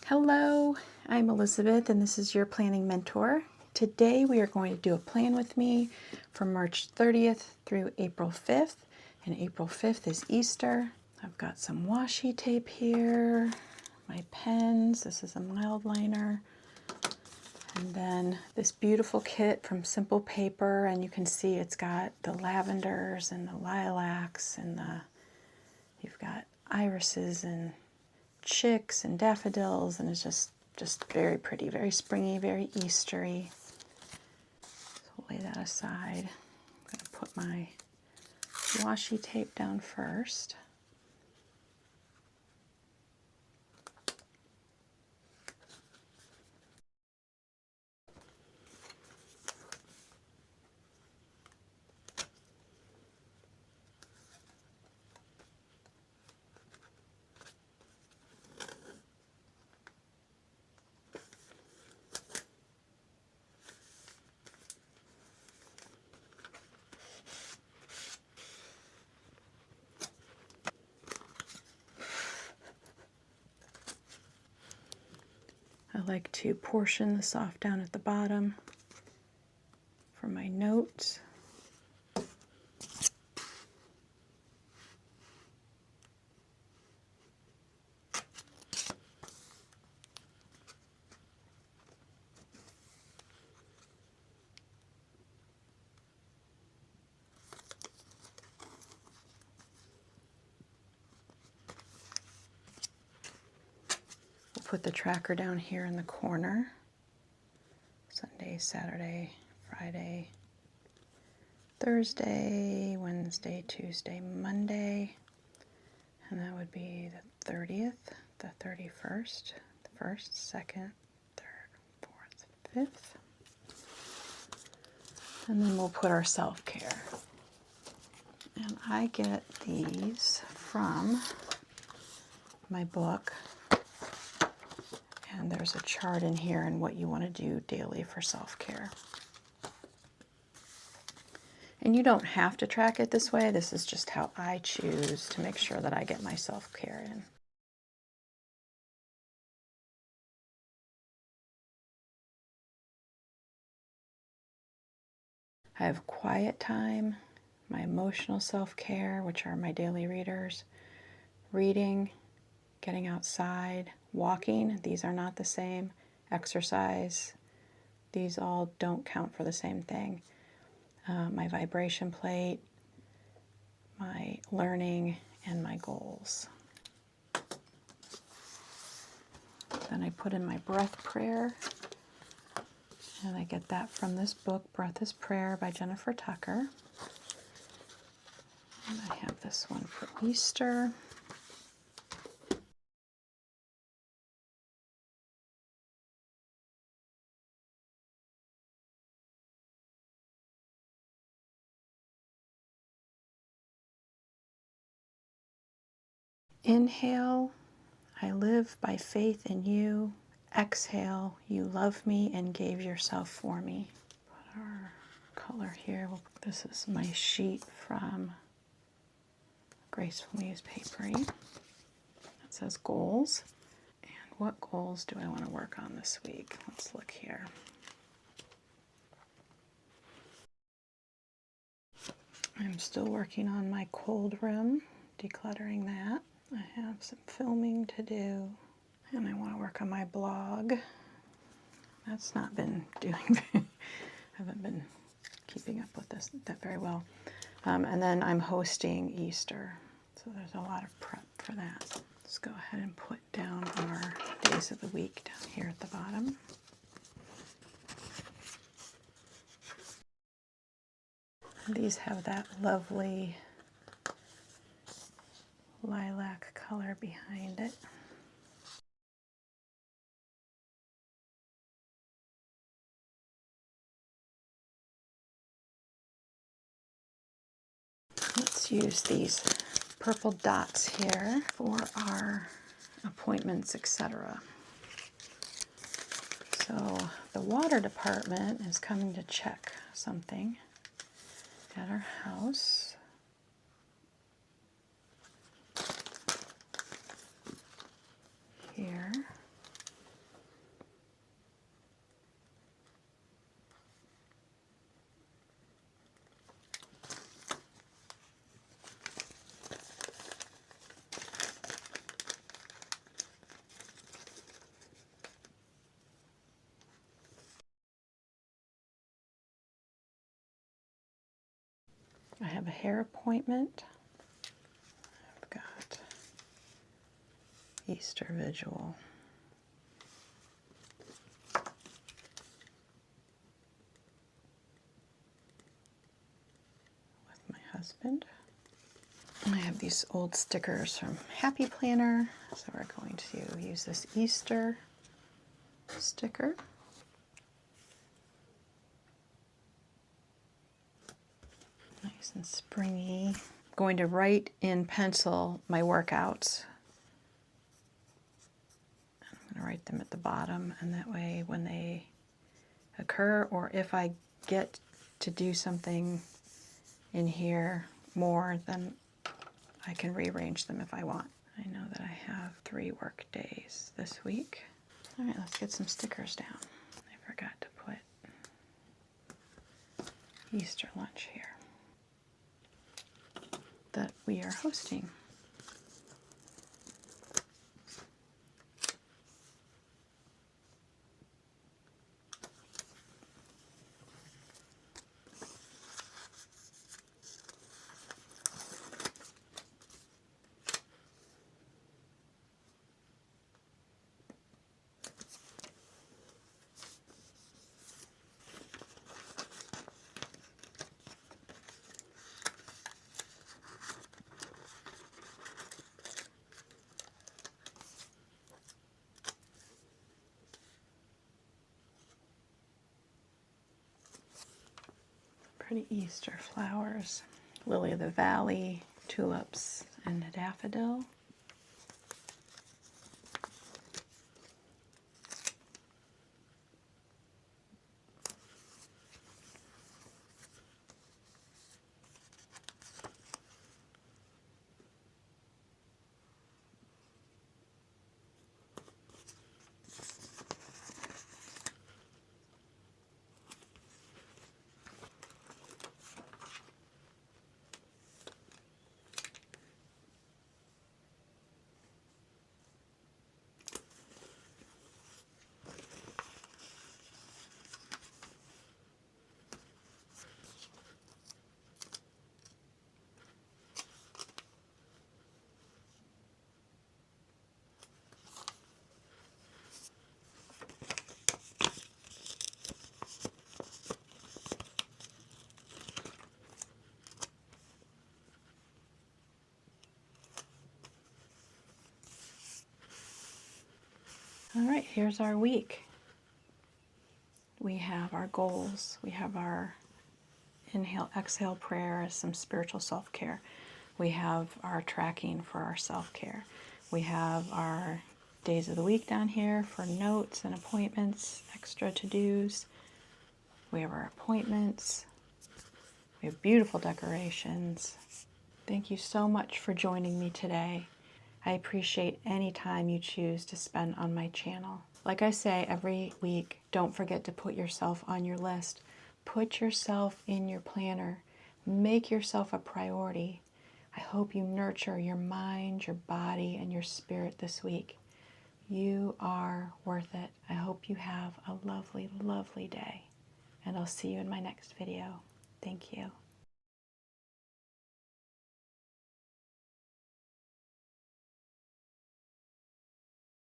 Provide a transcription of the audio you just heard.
Hello, I'm Elizabeth and this is your planning mentor. Today we are going to do a plan with me from March 30th through April 5th, and April 5th is Easter. I've got some washi tape here, my pens, this is a mild liner, and then this beautiful kit from Simple Paper, and you can see it's got the lavenders and the lilacs and you've got irises and chicks and daffodils, and it's just very pretty, very springy, very Eastery. So lay that aside. I'm going to put my washi tape down first. I like to portion the soft down at the bottom for my notes. Put the tracker down here in the corner. Sunday, Saturday, Friday, Thursday, Wednesday, Tuesday, Monday, and that would be the 30th, the 31st, the 1st, 2nd, 3rd, 4th, 5th. And then we'll put our self-care. And I get these from my book. And there's a chart in here and what you want to do daily for self-care. And you don't have to track it this way. This is just how I choose to make sure that I get my self-care in. I have quiet time, my emotional self-care, which are my daily readers, reading, getting outside, walking, these are not the same, exercise, these all don't count for the same thing. My vibration plate, my learning, and my goals. Then I put in my breath prayer, and I get that from this book, Breath is Prayer by Jennifer Tucker. And I have this one for Easter. Inhale, I live by faith in you. Exhale, you love me and gave yourself for me. Put our color here. This is my sheet from Graceful Muse Papery. It says goals. And what goals do I want to work on this week? Let's look here. I'm still working on my cold room, decluttering that. I have some filming to do, and I want to work on my blog. That's not been doing, I haven't been keeping up with that very well. And then I'm hosting Easter, so there's a lot of prep for that. Let's go ahead and put down our days of the week down here at the bottom. These have that lovely lilac color behind it. Let's use these purple dots here for our appointments, etc. So the water department is coming to check something at our house. Here. I have a hair appointment. I've got Easter Vigil. With my husband. And I have these old stickers from Happy Planner. So we're going to use this Easter sticker. Nice and springy. I'm going to write in pencil my workouts. I'm going to write them at the bottom, and that way when they occur, or if I get to do something in here more, then I can rearrange them if I want. I know that I have 3 work days this week. All right, let's get some stickers down. I forgot to put Easter lunch here that we are hosting. Pretty Easter flowers. Lily of the Valley, tulips, and a daffodil. All right, here's our week. We have our goals. We have our inhale, exhale prayer as some spiritual self-care. We have our tracking for our self-care. We have our days of the week down here for notes and appointments, extra to-dos. We have our appointments. We have beautiful decorations. Thank you so much for joining me today. I appreciate any time you choose to spend on my channel. Like I say every week, don't forget to put yourself on your list. Put yourself in your planner. Make yourself a priority. I hope you nurture your mind, your body, and your spirit this week. You are worth it. I hope you have a lovely, lovely day. And I'll see you in my next video. Thank you.